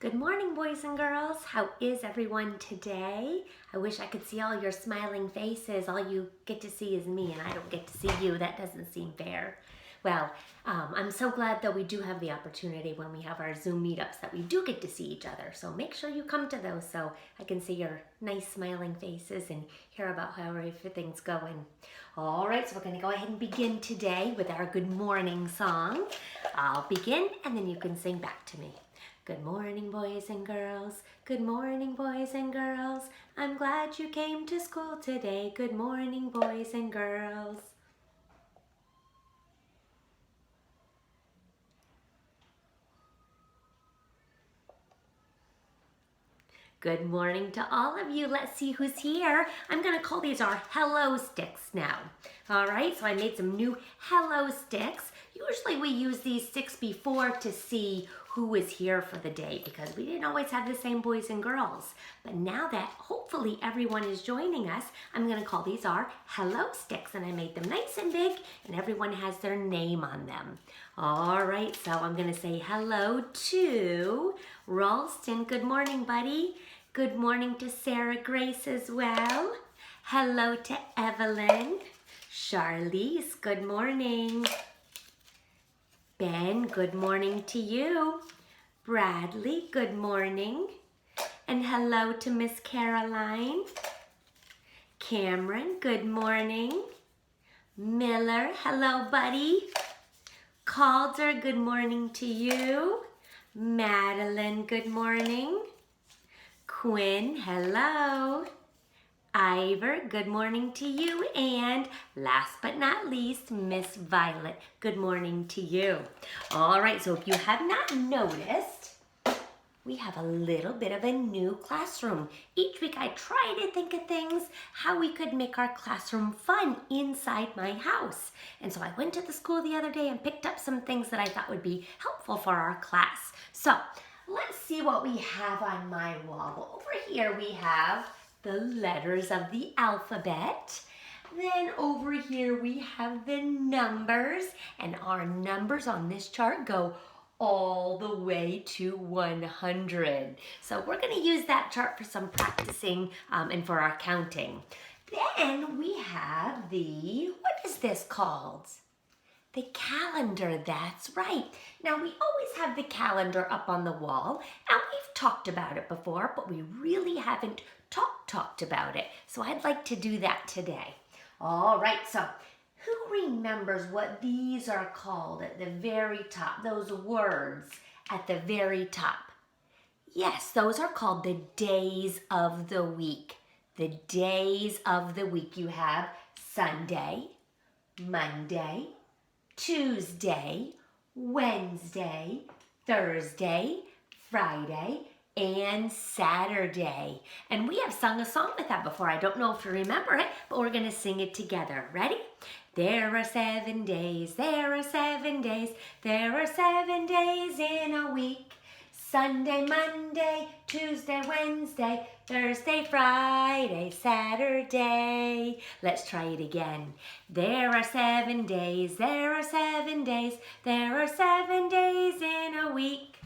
Good morning, boys and girls. How is everyone today? I wish I could see all your smiling faces. All you get to see is me, and I don't get to see you. That doesn't seem fair. Well, I'm so glad that we do have the opportunity when we have our Zoom meetups that we do get to see each other. So make sure you come to those so I can see your nice smiling faces and hear about how everything's going. All right, so we're going to go ahead and begin today with our good morning song. I'll begin, and then you can sing back to me. Good morning, boys and girls. Good morning, boys and girls. I'm glad you came to school today. Good morning, boys and girls. Good morning to all of you. Let's see who's here. I'm going to call these our hello sticks now. All right, so I made some new hello sticks. Usually we use these sticks before to see who is here for the day because we didn't always have the same boys and girls. But now that hopefully everyone is joining us, I'm going to call these our hello sticks, and I made them nice and big and everyone has their name on them. All right, so I'm going to say hello to Ralston. Good morning, buddy. Good morning to Sarah Grace as well. Hello to Evelyn. Charlize, good morning. Ben, good morning to you. Bradley, good morning. And hello to Miss Caroline. Cameron, good morning. Miller, hello, buddy. Calder, good morning to you. Madeline, good morning. Quinn, hello. Ivor, good morning to you. And last but not least, Miss Violet, good morning to you. All right, so if you have not noticed, we have a little bit of a new classroom. Each week I try to think of things, how we could make our classroom fun inside my house. And so I went to the school the other day and picked up some things that I thought would be helpful for our class. So let's see what we have on my wall. Well, over here we have the letters of the alphabet. Then over here we have the numbers, and our numbers on this chart go all the way to 100. So we're going to use that chart for some practicing and for our counting. Then we have what is this called? The calendar, that's right. Now we always have the calendar up on the wall, and we've talked about it before, but we really haven't talked about it. So I'd like to do that today. All right, so who remembers what these are called at the very top, those words at the very top? Yes, those are called the days of the week. The days of the week. You have Sunday, Monday, Tuesday, Wednesday, Thursday, Friday, and Saturday. And we have sung a song with that before. I don't know if you remember it, but we're going to sing it together. Ready? There are 7 days, there are 7 days, there are 7 days in a week. Sunday, Monday, Tuesday, Wednesday, Thursday, Friday, Saturday. Let's try it again. There are 7 days, there are 7 days, there are 7 days in a week.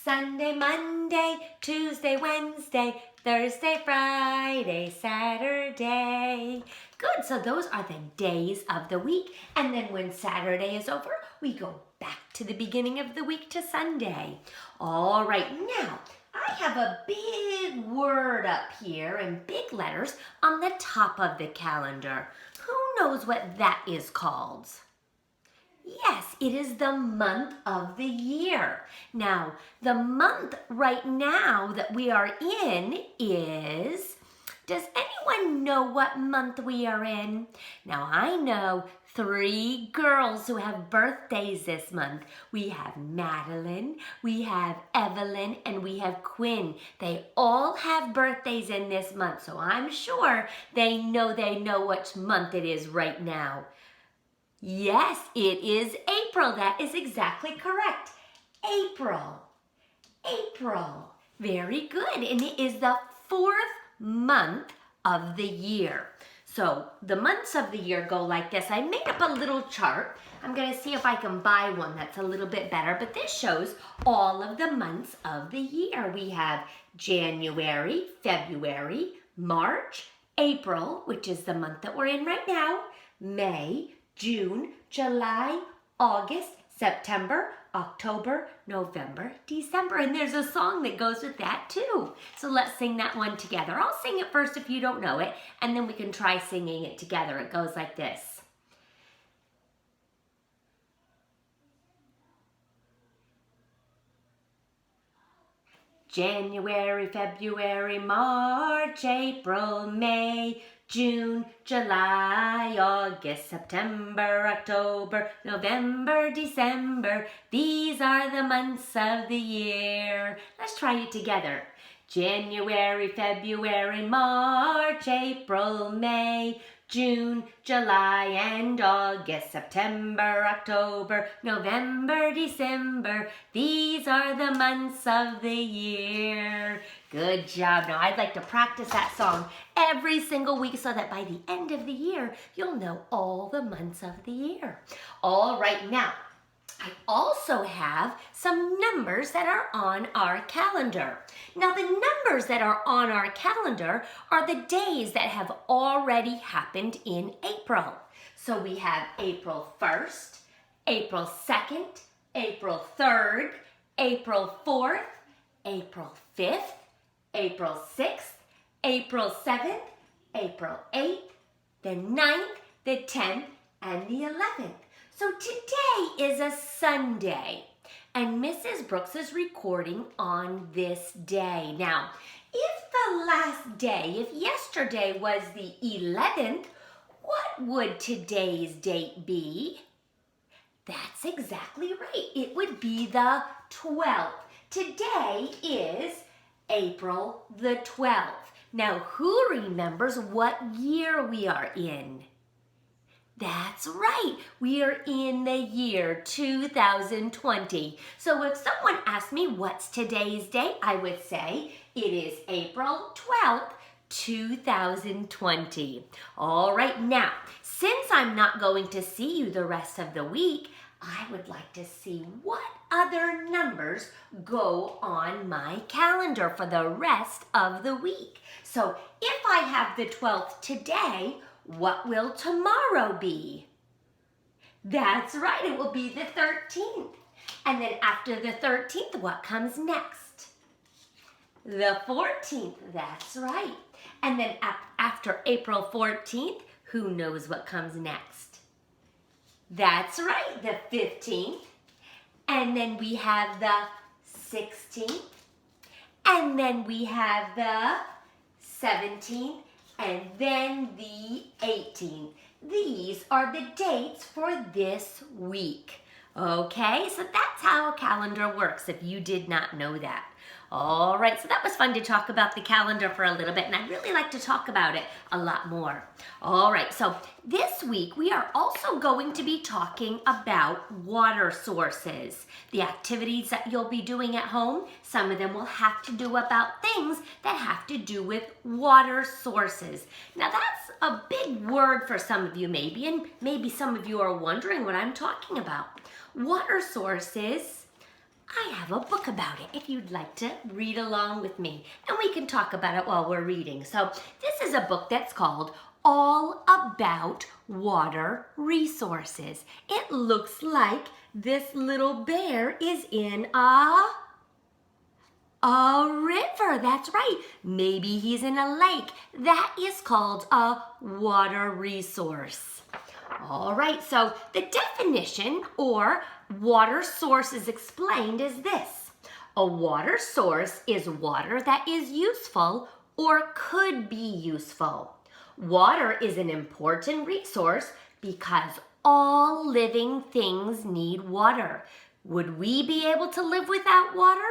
Sunday, Monday, Tuesday, Wednesday, Thursday, Friday, Saturday. Good, so those are the days of the week. And then when Saturday is over, we go back to the beginning of the week to Sunday. All right, now I have a big word up here in big letters on the top of the calendar. Who knows what that is called? Yes, it is the month of the year. Now, the month right now that we are in is, does anyone know what month we are in? Now, I know 3 girls who have birthdays this month. We have Madeline, we have Evelyn, and we have Quinn. They all have birthdays in this month, so I'm sure they know which month it is right now. Yes, it is April. That is exactly correct. April. April. Very good. And it is the 4th month of the year. So the months of the year go like this. I made up a little chart. I'm going to see if I can buy one that's a little bit better, but this shows all of the months of the year. We have January, February, March, April, which is the month that we're in right now, May, June, July, August, September, October, November, December. And there's a song that goes with that too. So let's sing that one together. I'll sing it first if you don't know it, and then we can try singing it together. It goes like this. January, February, March, April, May, June, July, August, September, October, November, December. These are the months of the year. Let's try it together. January, February, March, April, May, June, July, and August, September, October, November, December. These are the months of the year. Good job. Now, I'd like to practice that song every single week so that by the end of the year, you'll know all the months of the year. All right, now, I also have some numbers that are on our calendar. Now, the numbers that are on our calendar are the days that have already happened in April. So we have April 1st, April 2nd, April 3rd, April 4th, April 5th, April 6th, April 7th, April 8th, the 9th, the 10th, and the 11th. So today is a Sunday, and Mrs. Brooks is recording on this day. Now, if the last day, if yesterday was the 11th, what would today's date be? That's exactly right. It would be the 12th. Today is April the 12th. Now, who remembers what year we are in? That's right, we are in the year 2020. So if someone asked me what's today's date, I would say it is April 12th, 2020. All right, now, since I'm not going to see you the rest of the week, I would like to see what other numbers go on my calendar for the rest of the week. So if I have the 12th today, what will tomorrow be? That's right, it will be the 13th. And then after the 13th, what comes next? The 14th, that's right. And then after April 14th, who knows what comes next? That's right, the 15th. And then we have the 16th. And then we have the 17th. And then the 18th. These are the dates for this week. Okay, so that's how a calendar works if you did not know that. All right, so that was fun to talk about the calendar for a little bit, and I'd really like to talk about it a lot more. All right, so this week we are also going to be talking about water sources. The activities that you'll be doing at home, some of them will have to do about things that have to do with water sources. Now that's a big word for some of you maybe, and maybe some of you are wondering what I'm talking about. Water sources, I have a book about it if you'd like to read along with me, and we can talk about it while we're reading. So this is a book that's called All About Water Resources. It looks like this little bear is in a river. That's right. Maybe he's in a lake. That is called a water resource. All right, so the definition or water source is explained as this. A water source is water that is useful or could be useful. Water is an important resource because all living things need water. Would we be able to live without water?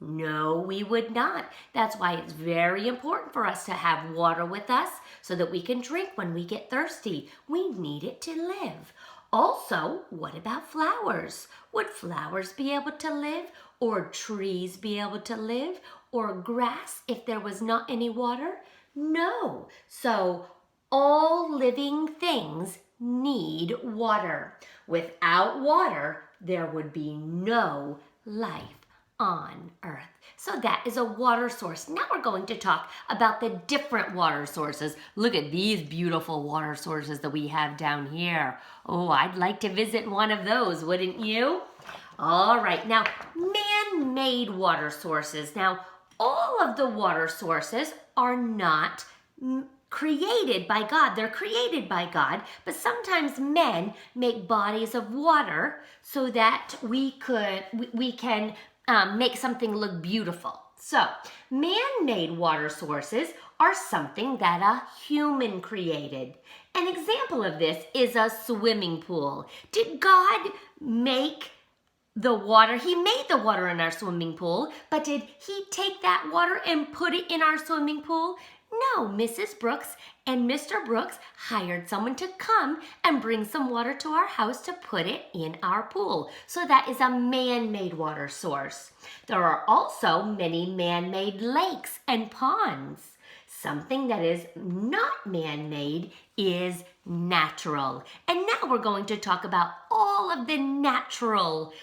No, we would not. That's why it's very important for us to have water with us so that we can drink when we get thirsty. We need it to live. Also, what about flowers? Would flowers be able to live? Or trees be able to live? Or grass if there was not any water? No. So All living things need water. Without water, there would be no life on earth. So that is a water source. Now we're going to talk about the different water sources. Look at these beautiful water sources that we have down here. Oh, I'd like to visit one of those, wouldn't you? All right, now man-made water sources. Now, all of the water sources are not created by God. They're created by God, but sometimes men make bodies of water so that we can make something look beautiful. So, man-made water sources are something that a human created. An example of this is a swimming pool. Did God make the water? He made the water in our swimming pool, but did he take that water and put it in our swimming pool? No, Mrs. Brooks and Mr. Brooks hired someone to come and bring some water to our house to put it in our pool. So that is a man-made water source. There are also many man-made lakes and ponds. Something that is not man-made is natural. And now we're going to talk about all of the natural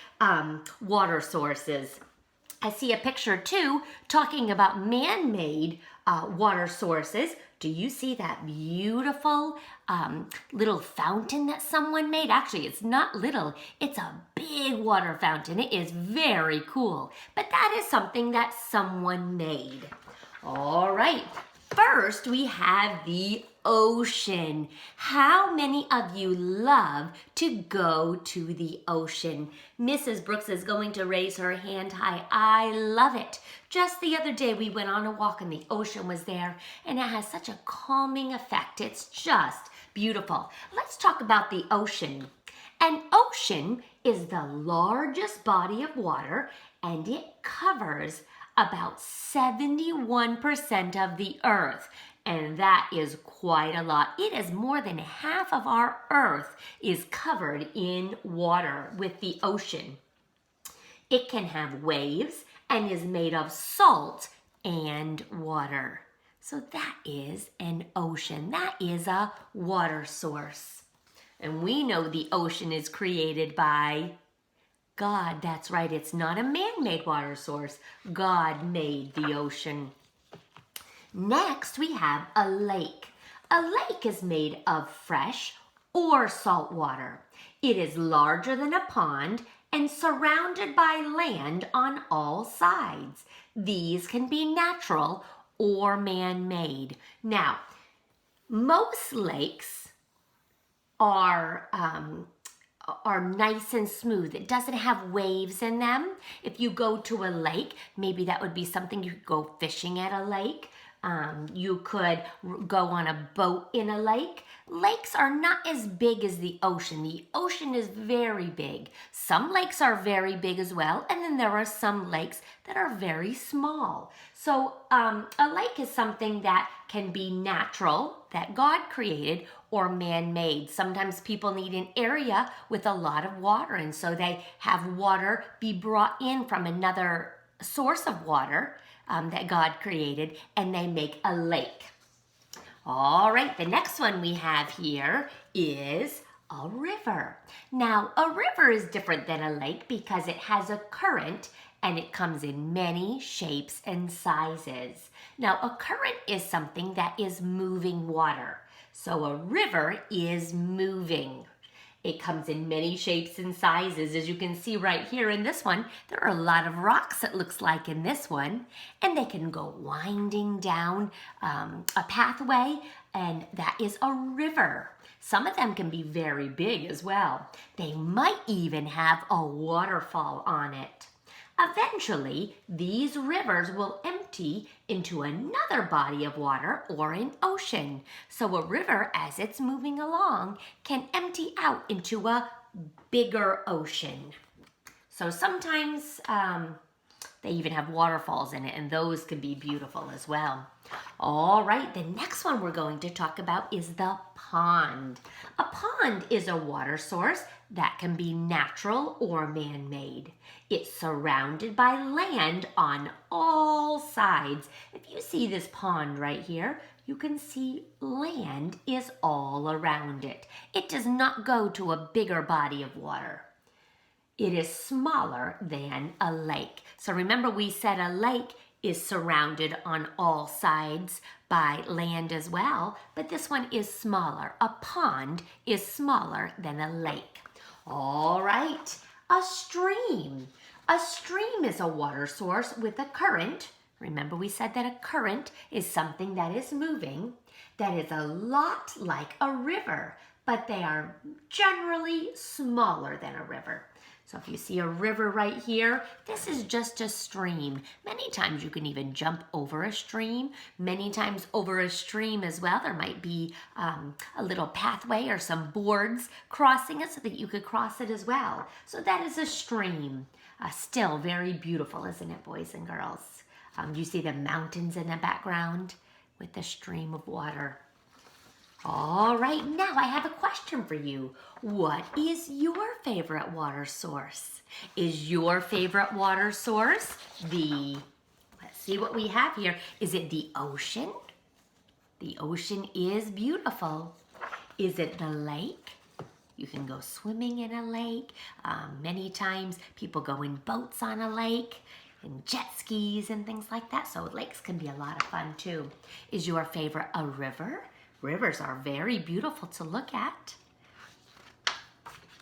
water sources. I see a picture too talking about man-made water sources. Do you see that beautiful little fountain that someone made? Actually, it's not little, it's a big water fountain. It is very cool, but that is something that someone made. All right, first we have the ocean. How many of you love to go to the ocean? Mrs. Brooks is going to raise her hand high. I love it. Just the other day we went on a walk and the ocean was there, and it has such a calming effect. It's just beautiful. Let's talk about the ocean. An ocean is the largest body of water, and it covers about 71% of the earth. And that is quite a lot. It is more than half of our earth is covered in water with the ocean. It can have waves and is made of salt and water. So that is an ocean. That is a water source. And we know the ocean is created by God. That's right. It's not a man-made water source. God made the ocean. Next, we have a lake. A lake is made of fresh or salt water. It is larger than a pond and surrounded by land on all sides. These can be natural or man-made. Now, most lakes are nice and smooth. It doesn't have waves in them. If you go to a lake, maybe that would be something you could go fishing at a lake. You could go on a boat in a lake. Lakes are not as big as the ocean. The ocean is very big. Some lakes are very big as well, and then there are some lakes that are very small. So a lake is something that can be natural, that God created, or man-made. Sometimes people need an area with a lot of water, and so they have water be brought in from another source of water that God created, and they make a lake. All right, the next one we have here is a river. Now, a river is different than a lake because it has a current and it comes in many shapes and sizes. Now, a current is something that is moving water. So a river is moving. It comes in many shapes and sizes. As you can see right here in this one, there are a lot of rocks, it looks like, in this one. And they can go winding down a pathway, and that is a river. Some of them can be very big as well. They might even have a waterfall on it. Eventually, these rivers will empty into another body of water or an ocean. So a river, as it's moving along, can empty out into a bigger ocean. So sometimes they even have waterfalls in it, and those can be beautiful as well. All right, the next one we're going to talk about is the pond. A pond is a water source that can be natural or man-made. It's surrounded by land on all sides. If you see this pond right here, you can see land is all around it. It does not go to a bigger body of water. It is smaller than a lake. So remember, we said a lake is surrounded on all sides by land as well, but this one is smaller. A pond is smaller than a lake. All right, a stream. A stream is a water source with a current. Remember, we said that a current is something that is moving, that is a lot like a river, but they are generally smaller than a river. So if you see a river right here, this is just a stream. Many times you can even jump over a stream. Many times over a stream as well, there might be a little pathway or some boards crossing it so that you could cross it as well. So that is a stream. Still very beautiful, isn't it, boys and girls? You see the mountains in the background with the stream of water. All right, now I have a question for you. What is your favorite water source? Is your favorite water source let's see what we have here. Is it the ocean? The ocean is beautiful. Is it the lake? You can go swimming in a lake. Many times people go in boats on a lake and jet skis and things like that. So lakes can be a lot of fun too. Is your favorite a river? Rivers are very beautiful to look at.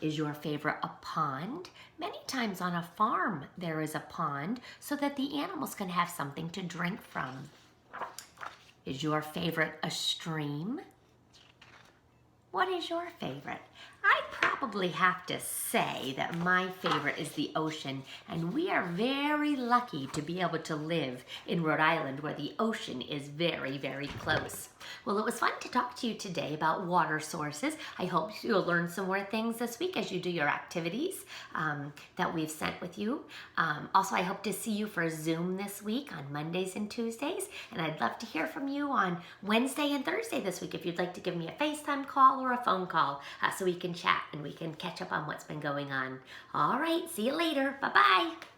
Is your favorite a pond? Many times on a farm there is a pond so that the animals can have something to drink from. Is your favorite a stream? What is your favorite? I'd probably have to say that my favorite is the ocean, and we are very lucky to be able to live in Rhode Island where the ocean is very, very close. Well, it was fun to talk to you today about water sources. I hope you'll learn some more things this week as you do your activities that we've sent with you. Also, I hope to see you for Zoom this week on Mondays and Tuesdays, and I'd love to hear from you on Wednesday and Thursday this week if you'd like to give me a FaceTime call or a phone call so we can chat and we can catch up on what's been going on. All right, see you later. Bye-bye.